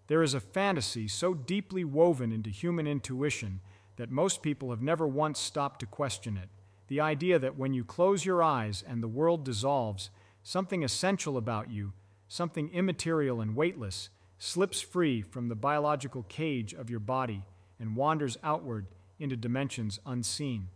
There is a fantasy so deeply woven into human intuition that most people have never once stopped to question it. The idea that when you close your eyes and the world dissolves, something essential about you, something immaterial and weightless, slips free from the biological cage of your body and wanders outward into dimensions unseen.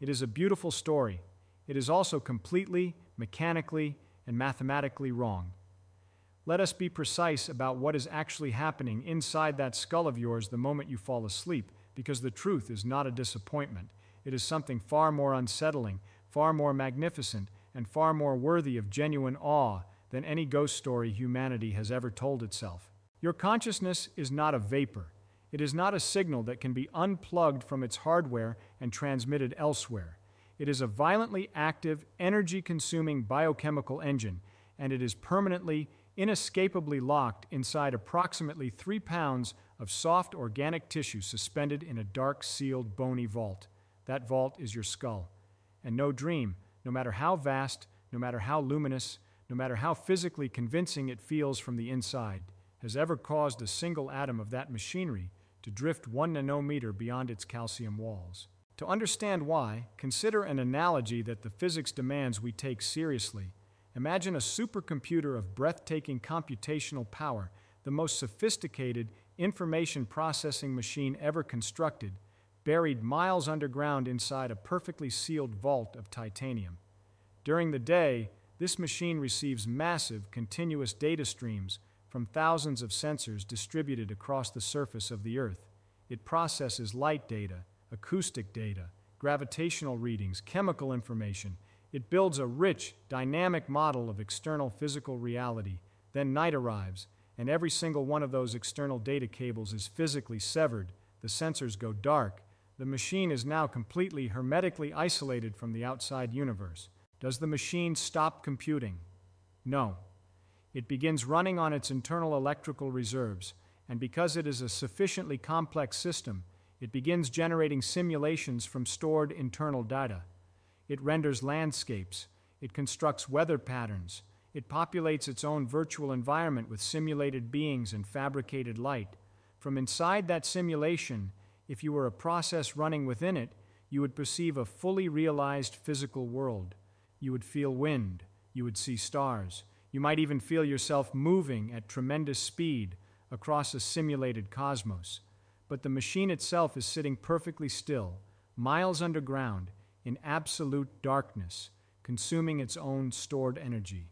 It is a beautiful story. It is also completely, mechanically, and mathematically wrong. Let us be precise about what is actually happening inside that skull of yours the moment you fall asleep, because the truth is not a disappointment. It is something far more unsettling, far more magnificent, and far more worthy of genuine awe than any ghost story humanity has ever told itself. Your consciousness is not a vapor. It is not a signal that can be unplugged from its hardware and transmitted elsewhere. It is a violently active, energy-consuming biochemical engine, and it is permanently, inescapably locked inside approximately 3 pounds of soft organic tissue suspended in a dark, sealed, bony vault. That vault is your skull. And no dream, no matter how vast, no matter how luminous, no matter how physically convincing it feels from the inside, has ever caused a single atom of that machinery to drift 1 nanometer beyond its calcium walls. To understand why, consider an analogy that the physics demands we take seriously. Imagine a supercomputer of breathtaking computational power, the most sophisticated information processing machine ever constructed, buried miles underground inside a perfectly sealed vault of titanium. During the day, this machine receives massive, continuous data streams from thousands of sensors distributed across the surface of the Earth. It processes light data, acoustic data, gravitational readings, chemical information. It builds a rich, dynamic model of external physical reality. Then night arrives, and every single one of those external data cables is physically severed. The sensors go dark. The machine is now completely hermetically isolated from the outside universe. Does the machine stop computing? No. It begins running on its internal electrical reserves, and because it is a sufficiently complex system, it begins generating simulations from stored internal data. It renders landscapes. It constructs weather patterns. It populates its own virtual environment with simulated beings and fabricated light. From inside that simulation, if you were a process running within it, you would perceive a fully realized physical world. You would feel wind. You would see stars. You might even feel yourself moving at tremendous speed across a simulated cosmos. But the machine itself is sitting perfectly still, miles underground, in absolute darkness, consuming its own stored energy.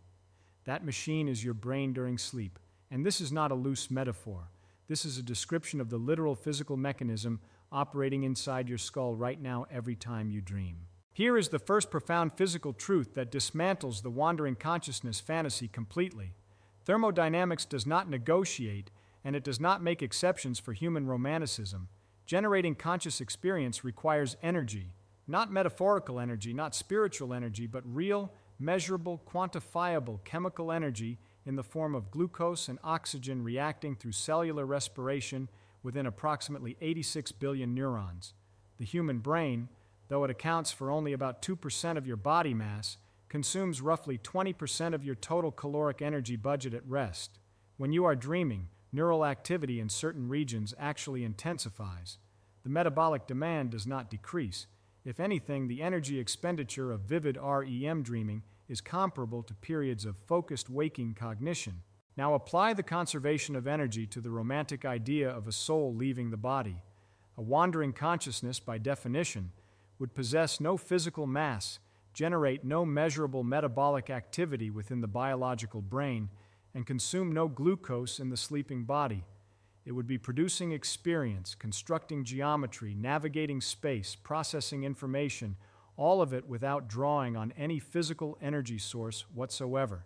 That machine is your brain during sleep, and this is not a loose metaphor. This is a description of the literal physical mechanism operating inside your skull right now every time you dream. Here is the first profound physical truth that dismantles the wandering consciousness fantasy completely. Thermodynamics does not negotiate, and it does not make exceptions for human romanticism. Generating conscious experience requires energy, not metaphorical energy, not spiritual energy, but real, measurable, quantifiable chemical energy in the form of glucose and oxygen reacting through cellular respiration within approximately 86 billion neurons. The human brain, though it accounts for only about 2% of your body mass, consumes roughly 20% of your total caloric energy budget at rest. When you are dreaming, neural activity in certain regions actually intensifies. The metabolic demand does not decrease. If anything, the energy expenditure of vivid REM dreaming is comparable to periods of focused waking cognition. Now apply the conservation of energy to the romantic idea of a soul leaving the body. A wandering consciousness, by definition, would possess no physical mass, generate no measurable metabolic activity within the biological brain, and consume no glucose in the sleeping body. It would be producing experience, constructing geometry, navigating space, processing information, all of it without drawing on any physical energy source whatsoever.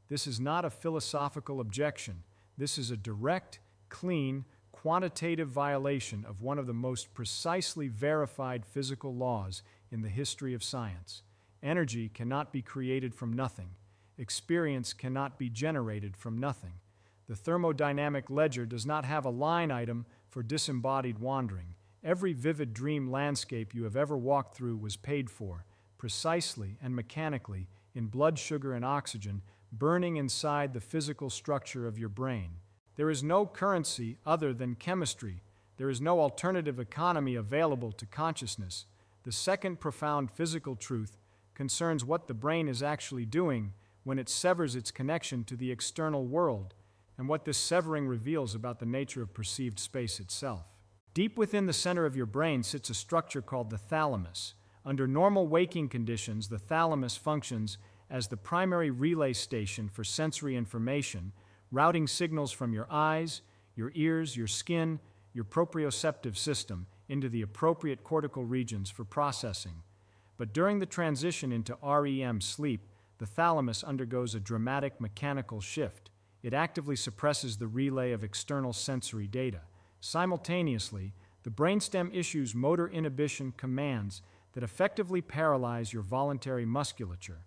This is not a philosophical objection. This is a direct, clean, quantitative violation of one of the most precisely verified physical laws in the history of science. Energy cannot be created from nothing. Experience cannot be generated from nothing. The thermodynamic ledger does not have a line item for disembodied wandering. Every vivid dream landscape you have ever walked through was paid for, precisely and mechanically, in blood sugar and oxygen, burning inside the physical structure of your brain. There is no currency other than chemistry. There is no alternative economy available to consciousness. The second profound physical truth concerns what the brain is actually doing when it severs its connection to the external world, and what this severing reveals about the nature of perceived space itself. Deep within the center of your brain sits a structure called the thalamus. Under normal waking conditions, the thalamus functions as the primary relay station for sensory information, routing signals from your eyes, your ears, your skin, your proprioceptive system into the appropriate cortical regions for processing. But during the transition into REM sleep, the thalamus undergoes a dramatic mechanical shift. It actively suppresses the relay of external sensory data. Simultaneously, the brainstem issues motor inhibition commands that effectively paralyze your voluntary musculature.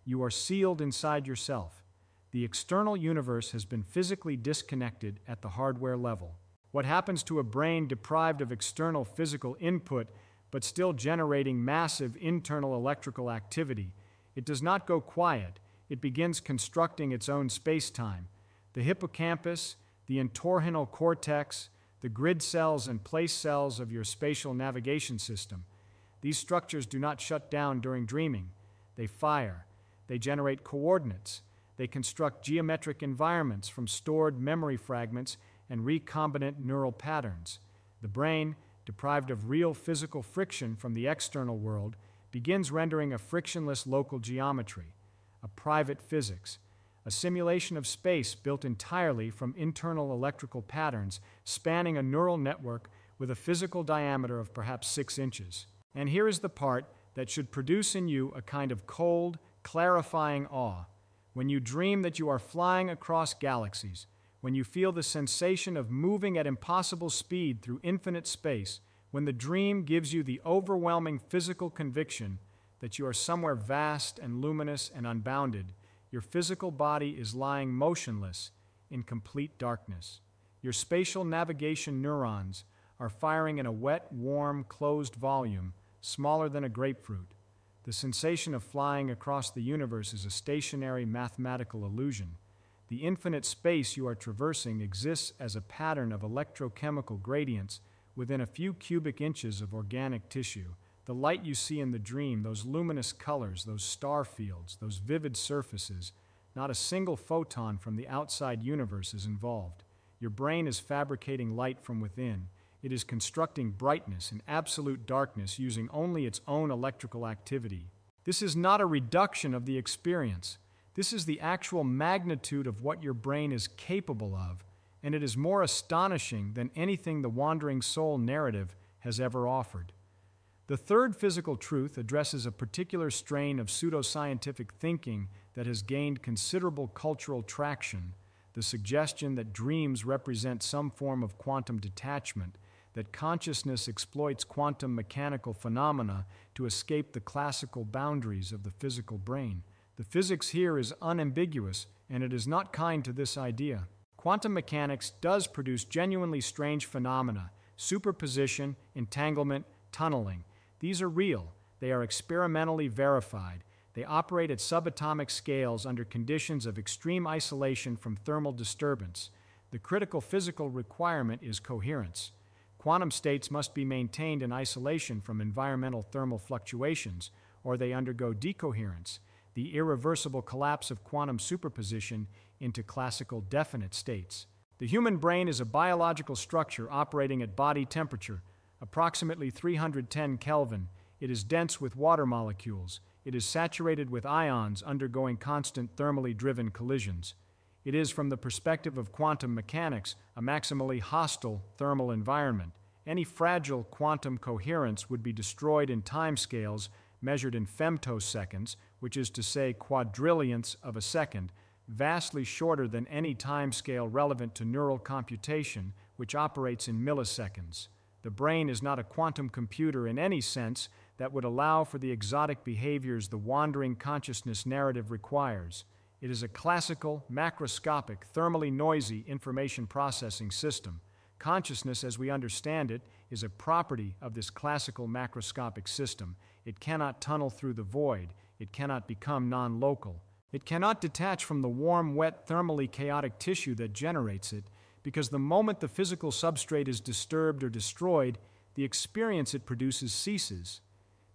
You are sealed inside yourself. The external universe has been physically disconnected at the hardware level. What happens to a brain deprived of external physical input but still generating massive internal electrical activity? It does not go quiet. It begins constructing its own space-time. The hippocampus, the entorhinal cortex, the grid cells and place cells of your spatial navigation system. These structures do not shut down during dreaming. They fire. They generate coordinates. They construct geometric environments from stored memory fragments and recombinant neural patterns. The brain, deprived of real physical friction from the external world, begins rendering a frictionless local geometry, a private physics, a simulation of space built entirely from internal electrical patterns spanning a neural network with a physical diameter of perhaps 6 inches. And here is the part that should produce in you a kind of cold, clarifying awe. When you dream that you are flying across galaxies, when you feel the sensation of moving at impossible speed through infinite space, when the dream gives you the overwhelming physical conviction that you are somewhere vast and luminous and unbounded, your physical body is lying motionless in complete darkness. Your spatial navigation neurons are firing in a wet, warm, closed volume, smaller than a grapefruit. The sensation of flying across the universe is a stationary mathematical illusion. The infinite space you are traversing exists as a pattern of electrochemical gradients within a few cubic inches of organic tissue. The light you see in the dream, those luminous colors, those star fields, those vivid surfaces, not a single photon from the outside universe is involved. Your brain is fabricating light from within. It is constructing brightness in absolute darkness using only its own electrical activity. This is not a reduction of the experience. This is the actual magnitude of what your brain is capable of, and it is more astonishing than anything the wandering soul narrative has ever offered. The third physical truth addresses a particular strain of pseudoscientific thinking that has gained considerable cultural traction, the suggestion that dreams represent some form of quantum detachment, that consciousness exploits quantum mechanical phenomena to escape the classical boundaries of the physical brain. The physics here is unambiguous, and it is not kind to this idea. Quantum mechanics does produce genuinely strange phenomena: superposition, entanglement, tunneling. These are real. They are experimentally verified. They operate at subatomic scales under conditions of extreme isolation from thermal disturbance. The critical physical requirement is coherence. Quantum states must be maintained in isolation from environmental thermal fluctuations, or they undergo decoherence, the irreversible collapse of quantum superposition into classical definite states. The human brain is a biological structure operating at body temperature, approximately 310 Kelvin. It is dense with water molecules. It is saturated with ions undergoing constant thermally driven collisions. It is, from the perspective of quantum mechanics, a maximally hostile thermal environment. Any fragile quantum coherence would be destroyed in timescales measured in femtoseconds, which is to say quadrillionths of a second, vastly shorter than any timescale relevant to neural computation, which operates in milliseconds. The brain is not a quantum computer in any sense that would allow for the exotic behaviors the wandering consciousness narrative requires. It is a classical, macroscopic, thermally noisy information processing system. Consciousness, as we understand it, is a property of this classical macroscopic system. It cannot tunnel through the void. It cannot become non-local. It cannot detach from the warm, wet, thermally chaotic tissue that generates it, because the moment the physical substrate is disturbed or destroyed, the experience it produces ceases.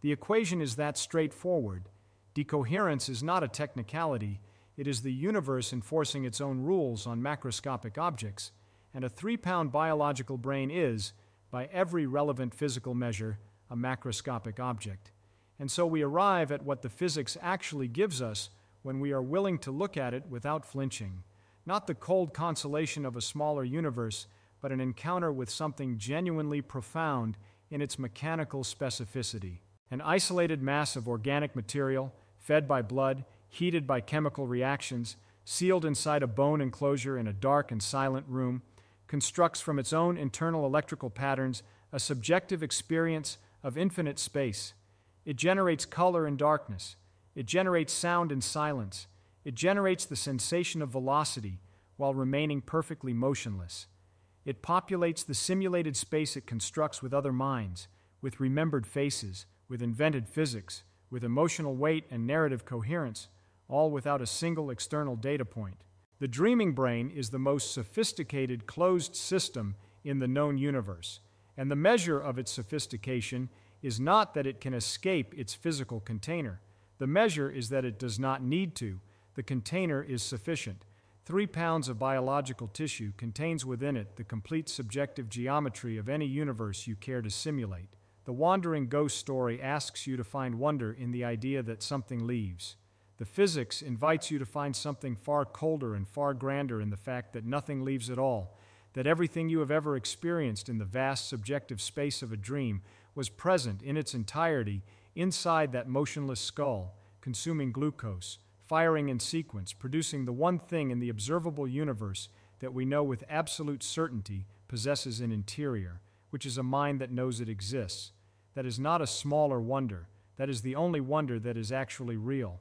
The equation is that straightforward. Decoherence is not a technicality, it is the universe enforcing its own rules on macroscopic objects, and a 3-pound biological brain is, by every relevant physical measure, a macroscopic object. And so we arrive at what the physics actually gives us when we are willing to look at it without flinching. Not the cold consolation of a smaller universe, but an encounter with something genuinely profound in its mechanical specificity. An isolated mass of organic material, fed by blood, heated by chemical reactions, sealed inside a bone enclosure in a dark and silent room, constructs from its own internal electrical patterns a subjective experience of infinite space. It generates color and darkness. It generates sound and silence. It generates the sensation of velocity while remaining perfectly motionless. It populates the simulated space it constructs with other minds, with remembered faces, with invented physics, with emotional weight and narrative coherence, all without a single external data point. The dreaming brain is the most sophisticated closed system in the known universe, and the measure of its sophistication is not that it can escape its physical container. The measure is that it does not need to. The container is sufficient. 3 pounds of biological tissue contains within it the complete subjective geometry of any universe you care to simulate. The wandering ghost story asks you to find wonder in the idea that something leaves. The physics invites you to find something far colder and far grander in the fact that nothing leaves at all, that everything you have ever experienced in the vast subjective space of a dream was present in its entirety inside that motionless skull, consuming glucose, firing in sequence, producing the one thing in the observable universe that we know with absolute certainty possesses an interior, which is a mind that knows it exists. That is not a smaller wonder. That is the only wonder that is actually real.